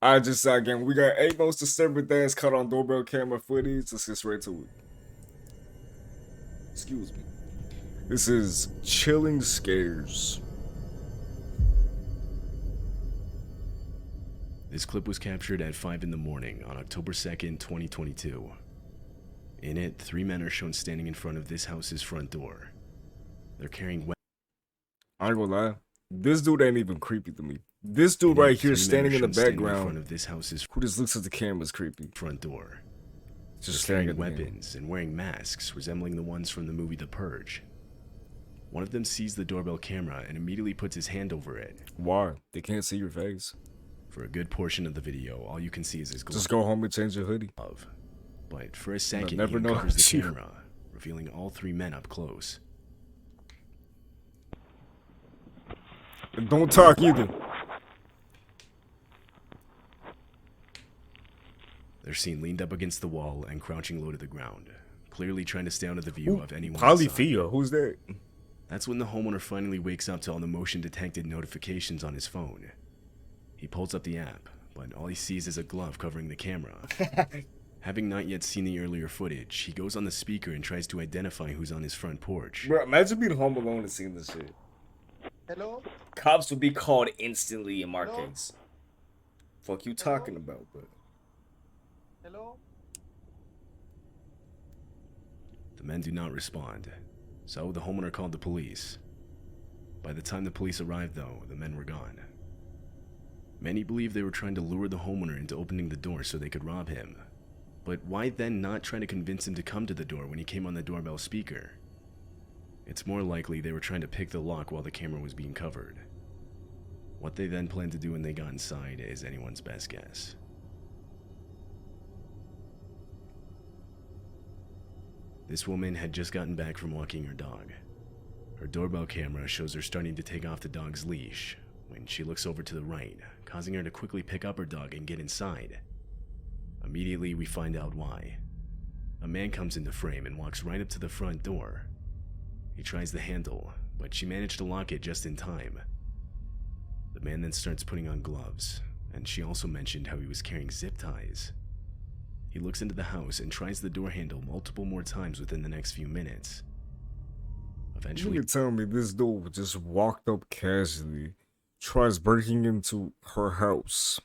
I just again, we got 8 most disturbing things caught on doorbell camera footage. Let's get straight to it. Excuse me. This is Chilling Scares. This clip was captured at 5 in the morning on October 2nd, 2022. In it, 3 men are shown standing in front of this house's front door. They're carrying weapons. I ain't gonna lie. This dude ain't even creepy to me. This dude right here standing in the background in front of this house's who just looks at the camera is creepy. front door. Just They're staring carrying at the weapons and wearing masks resembling the ones from the movie The Purge. One of them sees the doorbell camera and immediately puts his hand over it. Why? They can't see your face. For a good portion of the video, all you can see is his glove. Just go home and change your hoodie. But for a second, he never uncovers the know. camera, revealing all 3 men up close. And don't talk either. They're seen leaned up against the wall and crouching low to the ground, clearly trying to stay out of the view of anyone Probably inside. Thea. Who's that? That's when the homeowner finally wakes up to all the motion-detected notifications on his phone. He pulls up the app, but all he sees is a glove covering the camera. Having not yet seen the earlier footage, he goes on the speaker and tries to identify who's on his front porch. Bro, imagine being home alone and seeing this shit. Hello? Cops would be called instantly in my Hello? case. Fuck you talking about, but Hello? The men do not respond, so the homeowner called the police. By the time the police arrived, though, the men were gone. Many believe they were trying to lure the homeowner into opening the door so they could rob him. But why then not try to convince him to come to the door when he came on the doorbell speaker? It's more likely they were trying to pick the lock while the camera was being covered. What they then planned to do when they got inside is anyone's best guess. This woman had just gotten back from walking her dog. Her doorbell camera shows her starting to take off the dog's leash when she looks over to the right, causing her to quickly pick up her dog and get inside. Immediately, we find out why. A man comes into frame and walks right up to the front door. He tries the handle, but she managed to lock it just in time. The man then starts putting on gloves, and she also mentioned how he was carrying zip ties. He looks into the house and tries the door handle multiple more times within the next few minutes. Eventually, you can tell me this dude just walked up casually, tries breaking into her house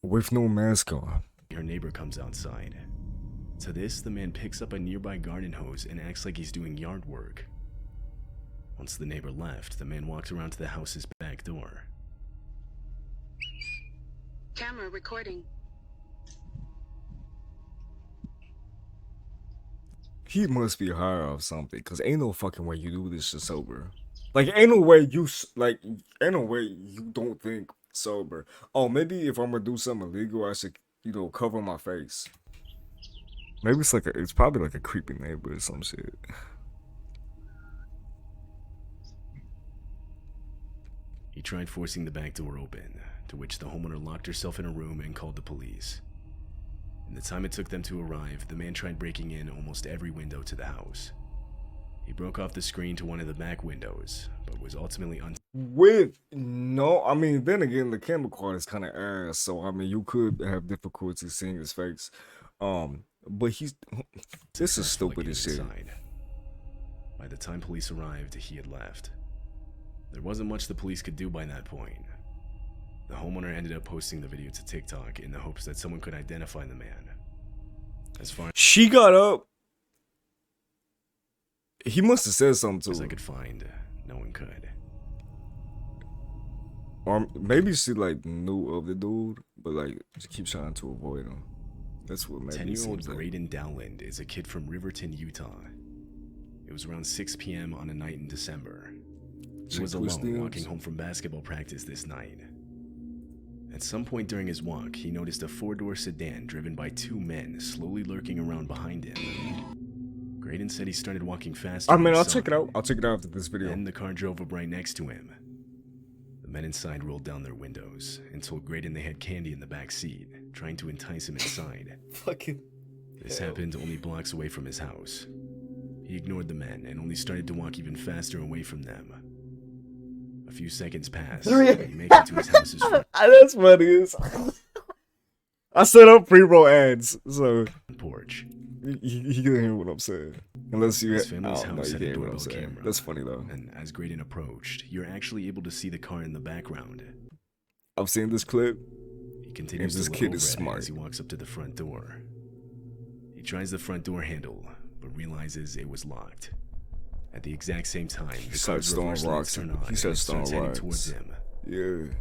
with no mask on. her neighbor comes outside. To this, the man picks up a nearby garden hose and acts like he's doing yard work. Once the neighbor left, the man walked around to the house's back door. Camera recording. He must be high off something, cause ain't no fucking way you do this shit sober. Like ain't no way you don't think sober. Oh, maybe if I'm gonna do something illegal, I should, cover my face. Maybe it's probably like a creepy neighbor or some shit. He tried forcing the back door open, to which the homeowner locked herself in a room and called the police. In the time it took them to arrive, the man tried breaking in almost every window to the house. He broke off the screen to one of the back windows, but was ultimately then again, the camera quality is kind of ass, so you could have difficulty seeing his face. But this is stupid as shit. By the time police arrived, he had left. There wasn't much the police could do by that point. The homeowner ended up posting the video to TikTok in the hopes that someone could identify the man. As far She got up. He must have said something as to I her. could find, no one could. Or maybe she knew of the dude, but she keeps trying to avoid him. That's what maybe 10-year-old seems like. Graydon Dowland is a kid from Riverton, Utah. It was around 6 p.m. on a night in December. He was alone walking home from basketball practice this night. At some point during his walk, he noticed a 4-door sedan driven by 2 men slowly lurking around behind him. Graydon said he started walking faster. I'll check it out. I'll check it out after this video. Then the car drove up right next to him. The men inside rolled down their windows and told Graydon they had candy in the back seat, trying to entice him inside. Fucking. This happened only blocks away from his house. He ignored the men and only started to walk even faster away from them. A few seconds pass. Three- and he makes it to his house's front That's funny. I set up pre-roll ads, so porch. you can hear what I'm saying. Unless you, His I family's don't know, house you had a can't hear what I'm doorbell saying. camera. That's funny though. And as Graydon approached, you're actually able to see the car in the background. I've seen this clip. He continues this to look kid over is at it smart. as he walks up to the front door. He tries the front door handle, but realizes it was locked. At the exact same time, the starts car's throwing reverse rocks. lights turn on He starts and it starts throwing heading rocks. towards him. Yeah.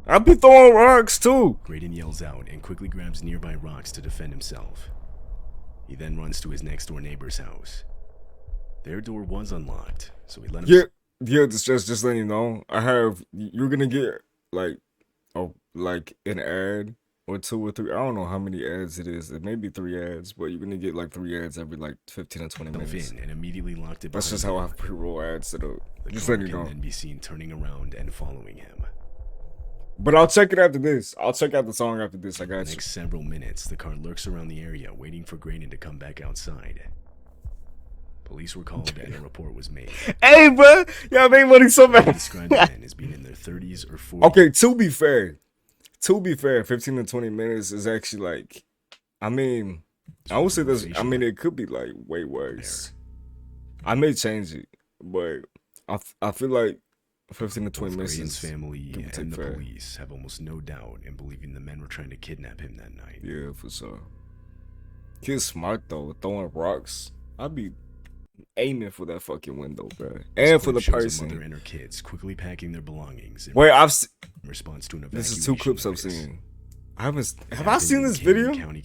I'll be throwing rocks too. Graydon yells out and quickly grabs nearby rocks to defend himself. He then runs to his next door neighbor's house. Their door was unlocked, so he let him. Yeah. Just letting you know, you're gonna get like an ad or 2 or 3. I don't know how many ads it is. It may be 3 ads, but you're gonna get like 3 ads every like 15 or 20 minutes. In and immediately locked it. That's behind just how I him. have pre-roll ads set up. The Just car letting you can know. then be seen turning around and following him. But I'll check it after this. I'll check out the song after this. I For the got you. next several minutes, the car lurks around the area, waiting for Graydon to come back outside. Police were called and a report was made. Hey, bro, y'all made money so They bad. described the men as being in their 30s or 40s. Okay, to be fair, 15 to 20 minutes is actually like, I mean, I would say this. I mean, it could be like way worse. I may change it, but I feel like 15 to 20 Both minutes. Graydon's is family give or and take the fair. police have almost no doubt in believing the men were trying to kidnap him that night. Yeah, for sure. Kid's smart though, throwing rocks. I'd be aiming for that fucking window, bro, This and for clip the shows a mother person. and her kids quickly packing their belongings in Wait, I've seen. response to an This evacuation is 2 clips I've notice. seen. I haven't. Have Happened I seen in this Camden video? County,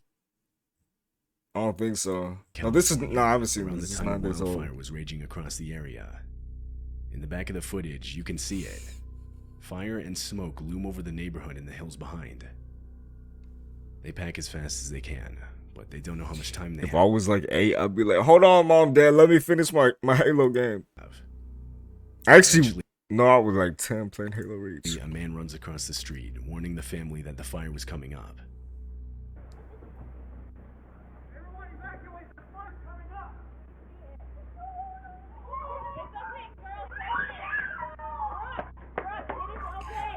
I don't think so. No, this is. No, I haven't seen around this. the It's time a 9 days old. wildfire was raging across the area. In the back of the footage, you can see it. Fire and smoke loom over the neighborhood and the hills behind. They pack as fast as they can, but they don't know how much time they If I was like 8, I'd be like, hold on, mom, dad, let me finish my Halo game. have. Actually, Eventually, no, I was like 10 playing Halo Reach. a man runs across the street, warning the family that the fire was coming up.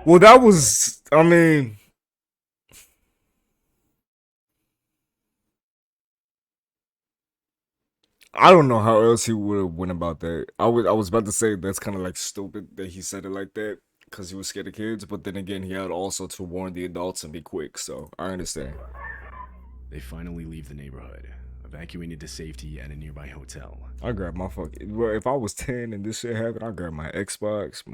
Well, that was, I mean, I don't know how else he would have went about that. I was about to say that's kind of like stupid that he said it like that because he was scared of kids, but then again, he had also to warn the adults and be quick, so I understand. They finally leave the neighborhood, evacuated to safety at a nearby hotel. I grabbed my fucking, well, if I was 10 and this shit happened, I grabbed my Xbox,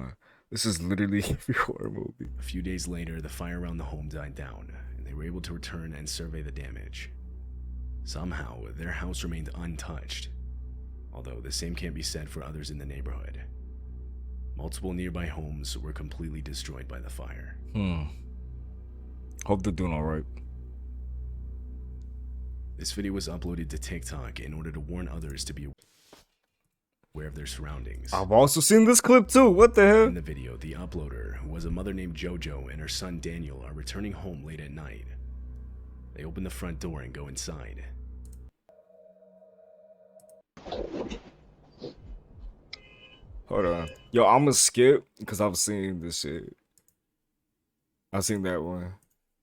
this is literally every horror movie. A few days later, the fire around the home died down, and they were able to return and survey the damage. Somehow, their house remained untouched, although the same can't be said for others in the neighborhood. Multiple nearby homes were completely destroyed by the fire. Hope they're doing alright. This video was uploaded to TikTok in order to warn others to be aware of their surroundings. I've also seen this clip too, what the hell? In the video, the uploader, who was a mother named JoJo, and her son Daniel are returning home late at night. They open the front door and go inside. Hold on. Yo, I'ma skip because I've seen this shit. I've seen that one.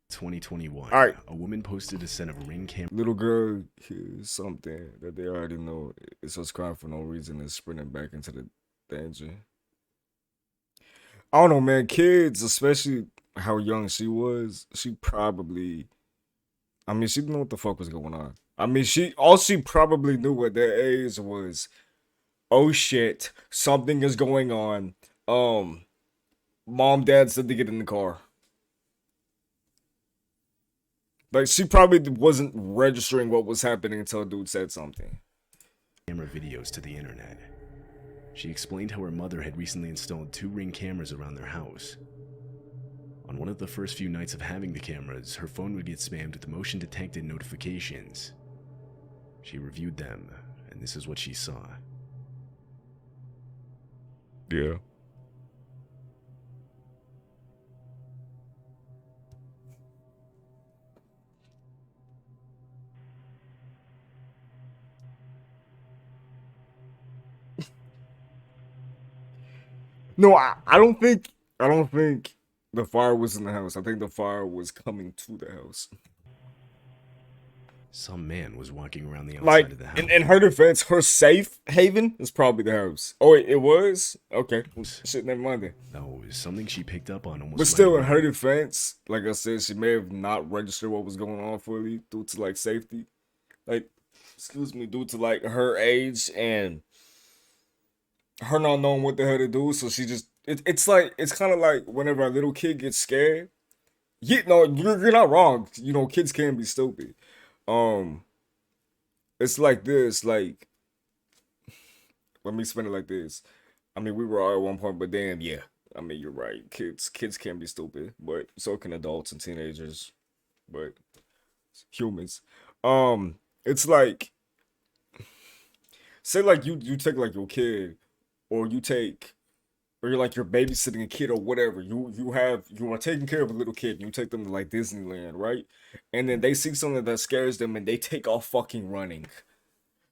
2021. All right. A woman posted a set of ring cam. Little girl hears something that they already know. It starts crying for no reason and sprinting back into the danger. I don't know, man. Kids, especially how young she was, she probably, I mean, she didn't know what the fuck was going on. I mean, all she probably knew at that age was, oh shit, something is going on. Mom, dad said to get in the car. Like, she probably wasn't registering what was happening until a dude said something. Camera videos to the internet. She explained how her mother had recently installed 2 ring cameras around their house. On one of the first few nights of having the cameras, her phone would get spammed with motion detected notifications. She reviewed them, and this is what she saw. Yeah. No, I don't think the fire was in the house. I think the fire was coming to the house. Some man was walking around the outside Like of the house. in her defense, her safe haven is probably the house. Oh, it was? Okay. Shit, never mind then. That was something she picked up on almost But still, right in away. her defense, like I said, she may have not registered what was going on fully due to like safety. Like, excuse me, due to like her age and her not knowing what the hell to do. So she just it's like it's kind of like whenever a little kid gets scared. Yeah, no, you're not wrong. You know, kids can be stupid. Um, it's like this, like let me explain it like this. I mean, we were all at one point, but damn, yeah. I mean, you're right. Kids can be stupid, but so can adults and teenagers, but humans. It's like say like you take like your kid, or you take, or you're like you're babysitting a kid or whatever. You are taking care of a little kid. And you take them to like Disneyland, right? And then they see something that scares them, and they take off fucking running.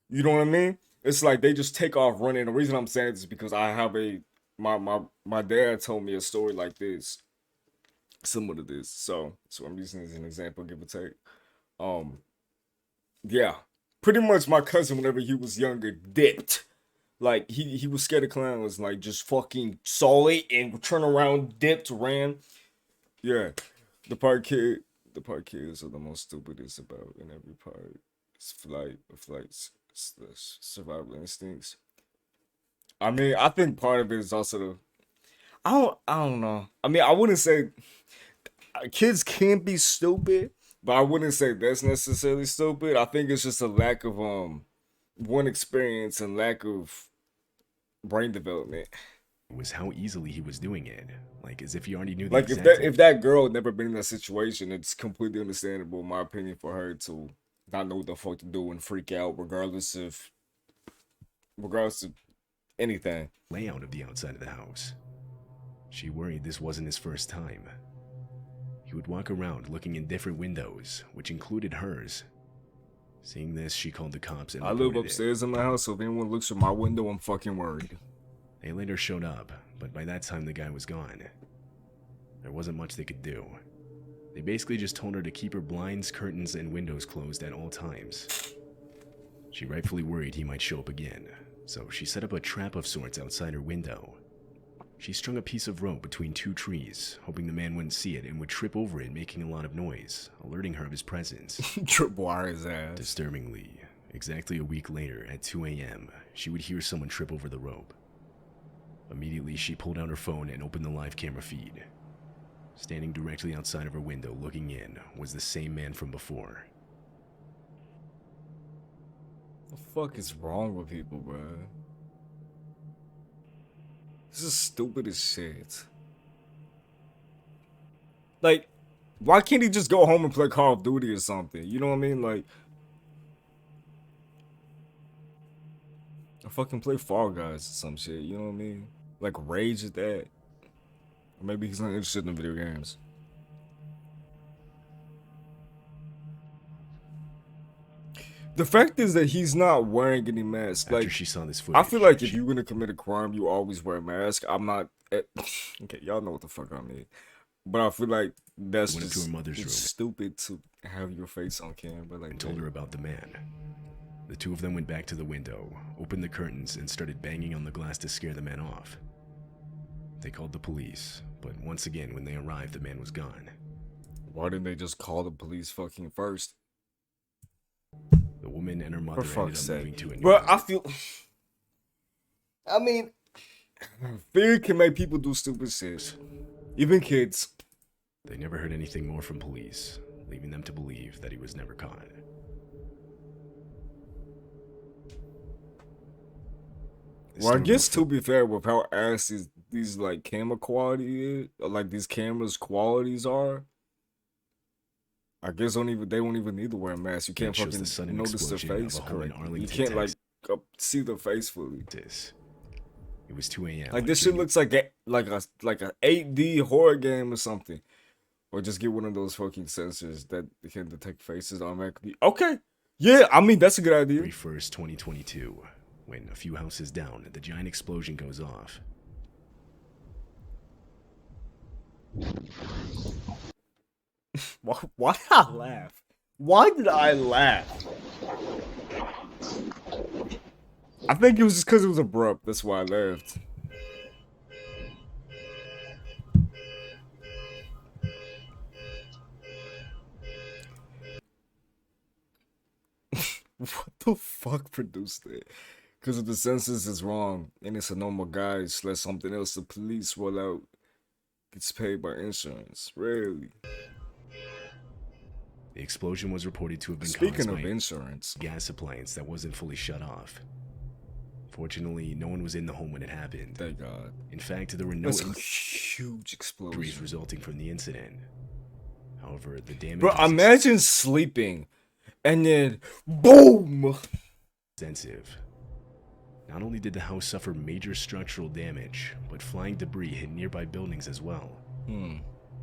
You know what I mean? It's like they just take off running. The reason I'm saying this is because I have my dad told me a story like this, similar to this. So I'm using it as an example, give or take. Um, yeah, pretty much my cousin, whenever he was younger, dipped. Like he was scared of clowns, like just fucking saw it and turned around, dipped, ran. Yeah, the part kids are the most stupidest about in every part. It's survival instincts. I mean, I think part of it is also the I don't know. I mean, I wouldn't say kids can be stupid, but I wouldn't say that's necessarily stupid. I think it's just a lack of one experience and lack of brain development. Was how easily he was doing it, like as if he already knew the Like exact. if that girl had never been in that situation, it's completely understandable, in my opinion, for her to not know what the fuck to do and freak out, regardless of anything. Layout of the outside of the house. She worried this wasn't his first time. He would walk around looking in different windows, which included hers. Seeing this, she called the cops and I live reported it. upstairs in my house, so if anyone looks through my window, I'm fucking worried. They later showed up, but by that time the guy was gone. There wasn't much they could do. They basically just told her to keep her blinds, curtains, and windows closed at all times. She rightfully worried he might show up again, so she set up a trap of sorts outside her window. She strung a piece of rope between two trees, hoping the man wouldn't see it and would trip over it, making a lot of noise, alerting her of his presence. Tripwire his ass. Disturbingly, exactly a week later at 2 a.m., she would hear someone trip over the rope. Immediately, she pulled out her phone and opened the live camera feed. Standing directly outside of her window looking in was the same man from before. What the fuck is wrong with people, bro? This is stupid as shit. Like, why can't he just go home and play Call of Duty or something? You know what I mean? Like, or fucking play Fall Guys or some shit. You know what I mean? Like, rage at that. Or maybe he's not interested in video games. The fact is that he's not wearing any mask. After Like, she saw this footage, I feel like if you're gonna commit a crime, you always wear a mask. I'm not. Okay, y'all know what the fuck I mean. But I feel like that's went up to just her mother's it's room stupid to have your face on camera like and told her about the man. The two of them went back to the window, opened the curtains, and started banging on the glass to scare the man off. They called the police, but once again, when they arrived, the man was gone. Why didn't they just call the police fucking first? The woman and her mother For ended fuck's up moving sake. to a new But home. I feel. I mean, fear can make people do stupid shit. Even kids. They never heard anything more from police, leaving them to believe that he was never caught. Well, I guess to be fair, with how ass these like camera quality is, like these cameras qualities are, I guess they won't even need to wear a mask. You can't It shows fucking the sudden notice the explosion of face a home in correctly. You Arlington, can't like Texas. see the face fully. It was 2 a.m. Like this shit looks like a 8D horror game or something. Or just get one of those fucking sensors that can detect faces automatically. Okay. Yeah, I mean that's a good idea. February 1st, 2022, when a few houses down, the giant explosion goes off. Why did I laugh? Why did I laugh? I think it was just because it was abrupt. That's why I laughed. What the fuck produced it? Because if the census is wrong and it's a normal guy slash something else, the police roll out gets paid by insurance. Really? The explosion was reported to have been Speaking caused of by insurance, a gas appliance that wasn't fully shut off. Fortunately, no one was in the home when it happened. thank God. In fact, there were no That's a huge injuries explosion. resulting from the incident. However, the damage Bro, was imagine sleeping and then boom! extensive. Not only did the house suffer major structural damage, but flying debris hit nearby buildings as well.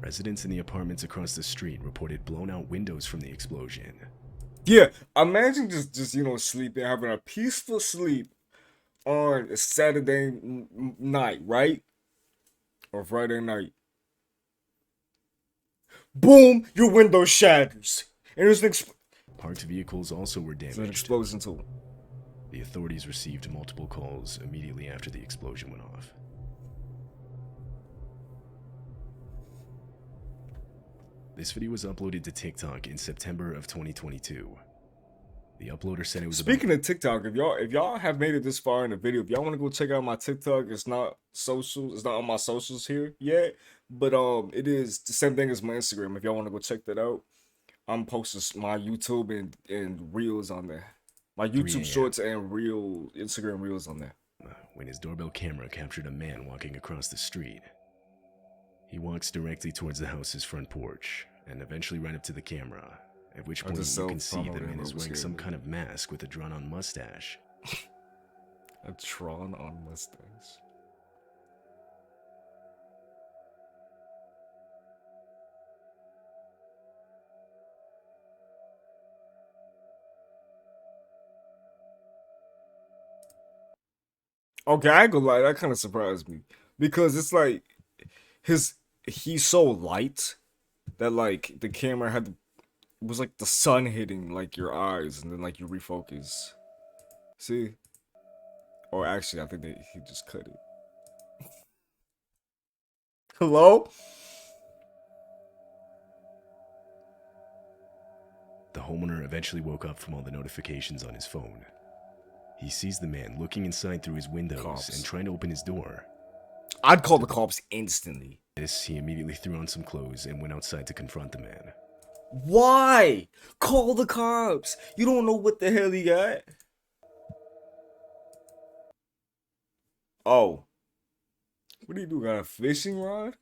Residents in the apartments across the street reported blown out windows from the explosion. Yeah, imagine just you know, sleeping, having a peaceful sleep on a Saturday night, right? Or Friday night. Boom! Your window shatters. And there's an, Parked vehicles also were there's an damaged. explosion too. The authorities received multiple calls immediately after the explosion went off. This video was uploaded to TikTok in September of 2022. The uploader said it was Speaking of TikTok, if y'all have made it this far in the video, if y'all want to go check out my TikTok, it's not on my socials here yet, but it is the same thing as my Instagram. If y'all want to go check that out, I'm posting my YouTube and reels on there. My 3 YouTube a.m. shorts and Instagram reels on there. when his doorbell camera captured a man walking across the street. He walks directly towards the house's front porch and eventually right up to the camera, at which point just you can see the self-promoting man is those wearing here. some kind of mask with a drawn-on mustache. A Tron on mustache. Okay, I ain't gonna lie, that kind of surprised me because it's like he's so light that like the camera had it was like the sun hitting like your eyes and then like you refocus. See? Or actually, I think he just cut it. Hello? The homeowner eventually woke up from all the notifications on his phone. He sees the man looking inside through his windows Cops. and trying to open his door. I'd call the cops instantly. This, he immediately threw on some clothes and went outside to confront the man. Why? Call the cops. You don't know what the hell he got. Oh. What do you do? Got a fishing rod?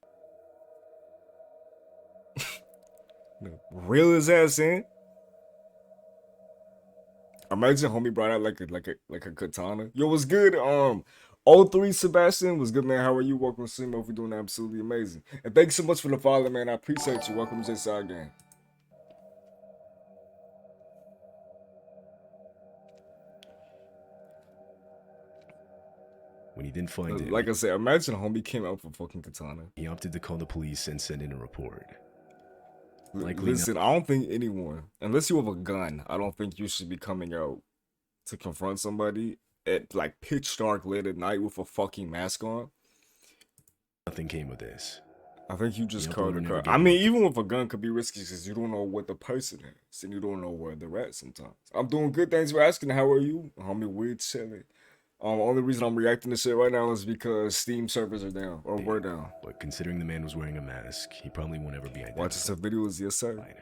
Reel his ass in. Imagine homie brought out like a katana. Yo, what's good? 03 Sebastian, was good, man. How are you? Welcome to stream. Hope you're doing absolutely amazing. And thanks so much for the follow, man. I appreciate you. Welcome to JCRI game. When he didn't find him, Like I said, imagine homie came out for fucking katana. he opted to call the police and send in a report. Likely Listen, I don't think anyone, unless you have a gun, I don't think you should be coming out to confront somebody at like pitch dark late at night with a fucking mask on. Nothing came of this. I think you just The called uploader the never car. gave I up. mean, even with a gun could be risky because you don't know what the person is and you don't know where they're at sometimes. I'm doing good. Thanks for asking. How are you? Homie, we're chilling. Only reason I'm reacting to shit right now is because Steam servers are down or were down. But considering the man was wearing a mask, he probably won't ever be Watch this videos, yes sir. identified.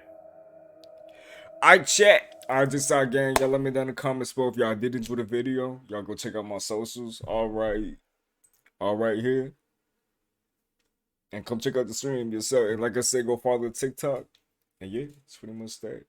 I chat. I just saw gang. Y'all let me down in the comments below if y'all did enjoy the video. Y'all go check out my socials. All right here. And come check out the stream yourself. And like I said, go follow TikTok. And yeah, it's pretty much that.